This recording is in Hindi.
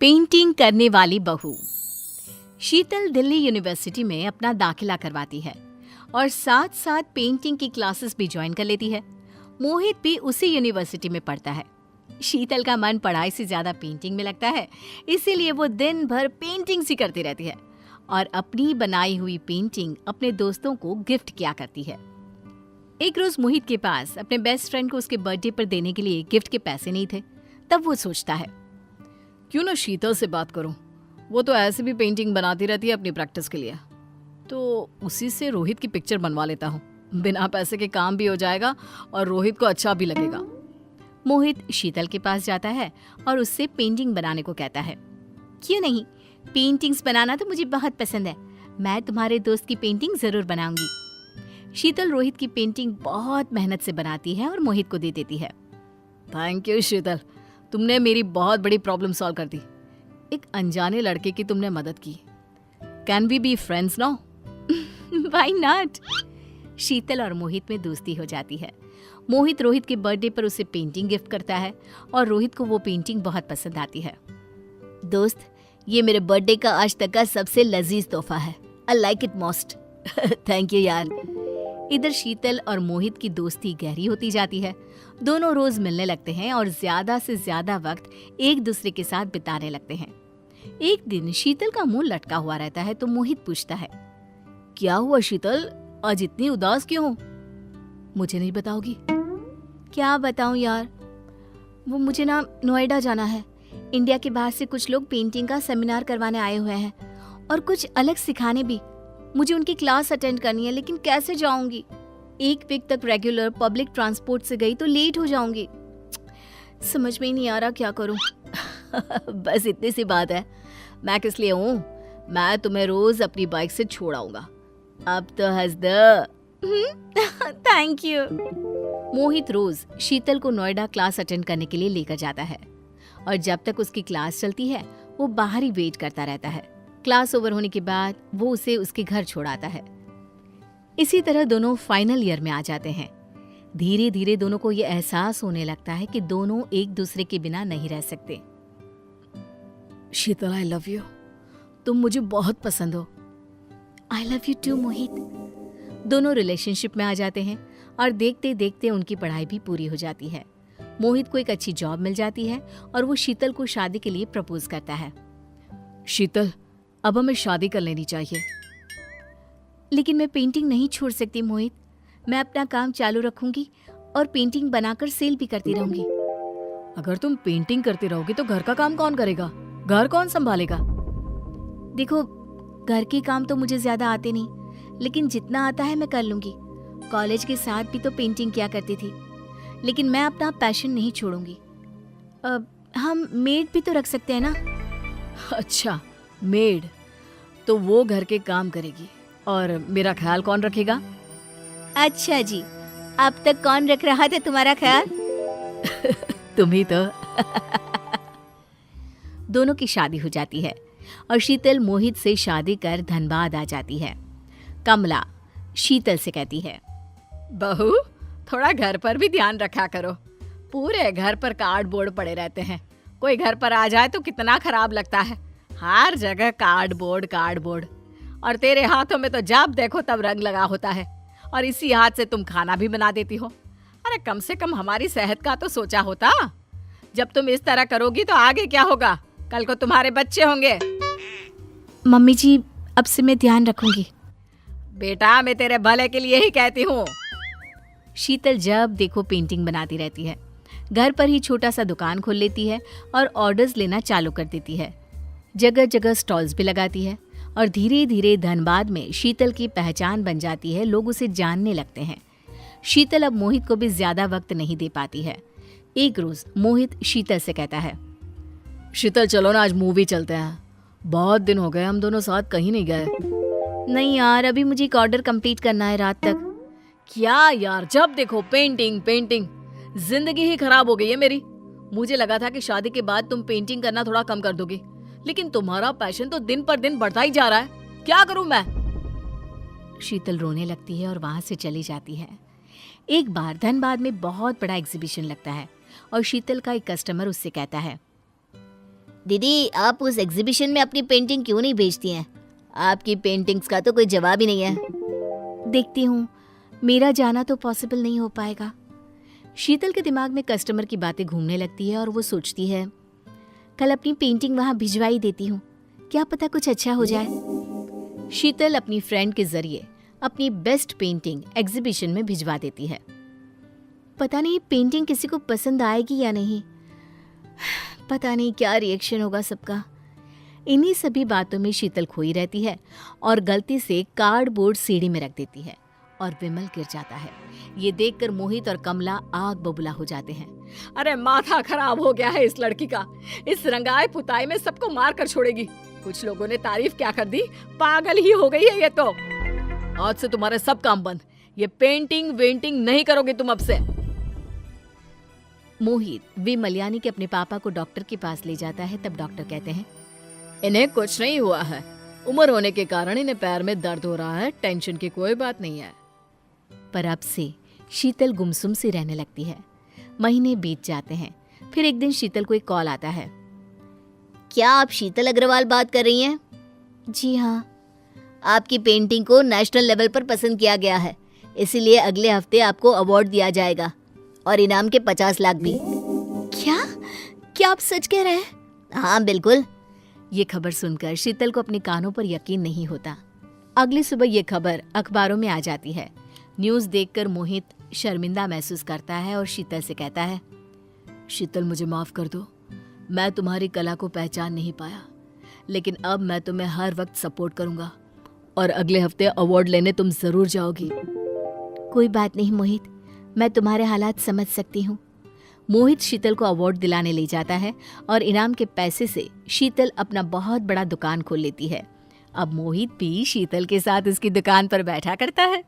पेंटिंग करने वाली बहू। शीतल दिल्ली यूनिवर्सिटी में अपना दाखिला करवाती है और साथ साथ पेंटिंग की क्लासेस भी ज्वाइन कर लेती है। मोहित भी उसी यूनिवर्सिटी में पढ़ता है। शीतल का मन पढ़ाई से ज्यादा पेंटिंग में लगता है, इसीलिए वो दिन भर पेंटिंग्स ही करती रहती है और अपनी बनाई हुई पेंटिंग अपने दोस्तों को गिफ्ट किया करती है। एक रोज मोहित के पास अपने बेस्ट फ्रेंड को उसके बर्थडे पर देने के लिए गिफ्ट के पैसे नहीं थे। तब वो सोचता है, क्यों ना शीतल से बात करूं, वो तो ऐसे भी पेंटिंग बनाती रहती है अपनी प्रैक्टिस के लिए, तो उसी से रोहित की पिक्चर बनवा लेता हूँ। बिना पैसे के काम भी हो जाएगा और रोहित को अच्छा भी लगेगा। मोहित शीतल के पास जाता है और उससे पेंटिंग बनाने को कहता है। क्यों नहीं, पेंटिंग्स बनाना तो मुझे बहुत पसंद है, मैं तुम्हारे दोस्त की पेंटिंग जरूर बनाऊंगी। शीतल रोहित की पेंटिंग बहुत मेहनत से बनाती है और मोहित को दे देती है। थैंक यू शीतल, तुमने मेरी बहुत बड़ी प्रॉब्लम सॉल्व कर दी। एक अनजाने लड़के की तुमने मदद की। Can we be friends now? Why not? Sheetal और मोहित में दोस्ती हो जाती है। मोहित रोहित के बर्थडे पर उसे पेंटिंग गिफ्ट करता है और रोहित को वो पेंटिंग बहुत पसंद आती है। दोस्त, ये मेरे बर्थडे का आज तक का सबसे लजीज तोहफा है। I like it most. Thank you यार। इधर शीतल और मोहित की दोस्ती गहरी होती जाती है। दोनों रोज मिलने लगते हैं और ज्यादा से ज्यादा वक्त एक दूसरे के साथ बिताने लगते हैं। एक दिन शीतल का मुंह लटका हुआ रहता है तो मोहित पूछता है, क्या हुआ शीतल, आज इतनी उदास क्यों हो? मुझे नहीं बताओगी? क्या बताऊं यार, वो मुझे ना नोएडा जाना है। इंडिया के बाहर से कुछ लोग पेंटिंग का सेमिनार करवाने आए हुए हैं और कुछ अलग सिखाने भी। मुझे उनकी क्लास अटेंड करनी है, लेकिन कैसे जाऊंगी? एक वीक तक रेगुलर पब्लिक ट्रांसपोर्ट से गई तो लेट हो जाऊंगी। समझ में ही नहीं आ रहा क्या करूं। बस इतनी सी बात है, मैं किस लिए हूं? मैं तुम्हें रोज अपनी बाइक से छोड़ आऊंगा। अब तो हंस दो। Thank you. मोहित रोज शीतल को नोएडा क्लास अटेंड करने के लिए लेकर जाता है और जब तक उसकी क्लास चलती है वो बाहर ही वेट करता रहता है। क्लास ओवर होने के बाद वो उसे उसके घर छोड़ाता है। इसी तरह दोनों फाइनल ईयर में आ जाते हैं। धीरे धीरे दोनों को ये एहसास होने लगता है कि दोनों एक दूसरे के बिना नहीं रह सकते। शीतल, आई लव यू। तुम मुझे बहुत पसंद हो। आई लव यू टू मोहित। दोनों रिलेशनशिप में आ जाते हैं और देखते देखते उनकी पढ़ाई भी पूरी हो जाती है। मोहित को एक अच्छी जॉब मिल जाती है और वो शीतल को शादी के लिए प्रपोज करता है। शीतल, अब हमें शादी कर लेनी चाहिए। लेकिन मैं पेंटिंग नहीं छोड़ सकती मोहित। मैं अपना काम चालू रखूंगी और पेंटिंग बनाकर सेल भी करती रहूंगी। अगर तुम पेंटिंग करती रहोगी तो घर का काम कौन करेगा? घर कौन संभालेगा? देखो, घर के काम तो मुझे ज्यादा आते नहीं, लेकिन जितना आता है मैं कर लूंगी। कॉलेज के साथ भी तो पेंटिंग किया करती थी, लेकिन मैं अपना पैशन नहीं छोड़ूंगी। हम मेड भी तो रख सकते हैं ना? अच्छा, मेड, तो वो घर के काम करेगी और मेरा ख्याल कौन रखेगा? अच्छा जी, अब तक कौन रख रहा था तुम्हारा ख्याल? तुम ही तो। दोनों की शादी हो जाती है और शीतल मोहित से शादी कर धनबाद आ जाती है। कमला शीतल से कहती है, बहू, थोड़ा घर पर भी ध्यान रखा करो। पूरे घर पर कार्डबोर्ड पड़े रहते हैं। कोई घर पर आ जाए तो कितना खराब लगता है। हर जगह कार्डबोर्ड कार्डबोर्ड, और तेरे हाथों में तो जब देखो तब रंग लगा होता है और इसी हाथ से तुम खाना भी बना देती हो। अरे कम से कम हमारी सेहत का तो सोचा होता। जब तुम इस तरह करोगी तो आगे क्या होगा? कल को तुम्हारे बच्चे होंगे। मम्मी जी, अब से मैं ध्यान रखूंगी। बेटा, मैं तेरे भले के लिए ही कहती हूँ। शीतल जब देखो पेंटिंग बनाती रहती है। घर पर ही छोटा सा दुकान खोल लेती है और ऑर्डर्स लेना चालू कर देती है। जगह जगह स्टॉल्स भी लगाती है और धीरे धीरे धनबाद में शीतल की पहचान बन जाती है। लोग उसे जानने लगते हैं। शीतल अब मोहित को भी ज्यादा वक्त नहीं दे पाती है। एक रोज मोहित शीतल से कहता है, शीतल चलो ना, आज मूवी चलते हैं। बहुत दिन हो गए हम दोनों साथ कहीं नहीं गए। नहीं यार, अभी मुझे एक ऑर्डर कंप्लीट करना है रात तक। क्या यार, जब देखो पेंटिंग पेंटिंग, जिंदगी ही खराब हो गई है मेरी। मुझे लगा था कि शादी के बाद तुम पेंटिंग करना थोड़ा कम कर दोगी, लेकिन तुम्हारा पैशन तो दिन पर दिन बढ़ता ही जा रहा है। क्या करूं मैं? शीतल रोने लगती है और वहां से चली जाती है। एक बार धनबाद में बहुत बड़ा एग्जीबिशन लगता है और शीतल का एक कस्टमर उससे कहता है, दीदी, आप उस एग्जीबिशन में अपनी पेंटिंग क्यों नहीं बेचती हैं? आपकी पेंटिंग्स का तो कोई जवाब ही नहीं है। देखती हूँ, मेरा जाना तो पॉसिबल नहीं हो पाएगा। शीतल के दिमाग में कस्टमर की बातें घूमने लगती है और वो सोचती है, कल अपनी पेंटिंग वहाँ भिजवाई देती हूँ, क्या पता कुछ अच्छा हो जाए। शीतल अपनी फ्रेंड के जरिए अपनी बेस्ट पेंटिंग एग्जीबिशन में भिजवा देती है। पता नहीं पेंटिंग किसी को पसंद आएगी या नहीं, पता नहीं क्या रिएक्शन होगा सबका। इन्हीं सभी बातों में शीतल खोई रहती है और गलती से कार्डबोर्ड सीढ़ी में रख देती है और विमल गिर जाता है। ये देखकर मोहित और कमला आग बबूला हो जाते हैं। अरे माथा खराब हो गया है इस लड़की का, इस रंगाई पुताई में सबको मार कर छोड़ेगी। कुछ लोगों ने तारीफ क्या कर दी, पागल ही हो गई है ये तो। आज से तुम्हारे सब काम बंद, ये पेंटिंग वेंटिंग नहीं करोगे तुम अब से। मोहित विमल यानी कि अपने पापा को डॉक्टर के पास ले जाता है। तब डॉक्टर कहते हैं, इन्हें कुछ नहीं हुआ है, उम्र होने के कारण इन्हें पैर में दर्द हो रहा है, टेंशन की कोई बात नहीं है। पर अब से शीतल गुमसुम सी रहने लगती है। महीने बीत जाते हैं। फिर एक दिन शीतल को एक कॉल आता है। क्या आप शीतल अग्रवाल बात कर रही हैं? जी हाँ। आपकी पेंटिंग को नेशनल लेवल पर पसंद किया गया है, इसीलिए अगले हफ्ते आपको अवार्ड दिया जाएगा और इनाम के 50 लाख भी। क्या आप सच कह रहे हैं? हाँ बिल्कुल। ये खबर सुनकर शीतल को अपने कानों पर यकीन नहीं होता। अगली सुबह ये खबर अखबारों में आ जाती है। न्यूज़ देखकर मोहित शर्मिंदा महसूस करता है और शीतल से कहता है, शीतल मुझे माफ कर दो, मैं तुम्हारी कला को पहचान नहीं पाया, लेकिन अब मैं तुम्हें हर वक्त सपोर्ट करूंगा और अगले हफ्ते अवार्ड लेने तुम जरूर जाओगी। कोई बात नहीं मोहित, मैं तुम्हारे हालात समझ सकती हूँ। मोहित शीतल को अवार्ड दिलाने ले जाता है और इनाम के पैसे से शीतल अपना बहुत बड़ा दुकान खोल लेती है। अब मोहित भी शीतल के साथ उसकी दुकान पर बैठा करता है।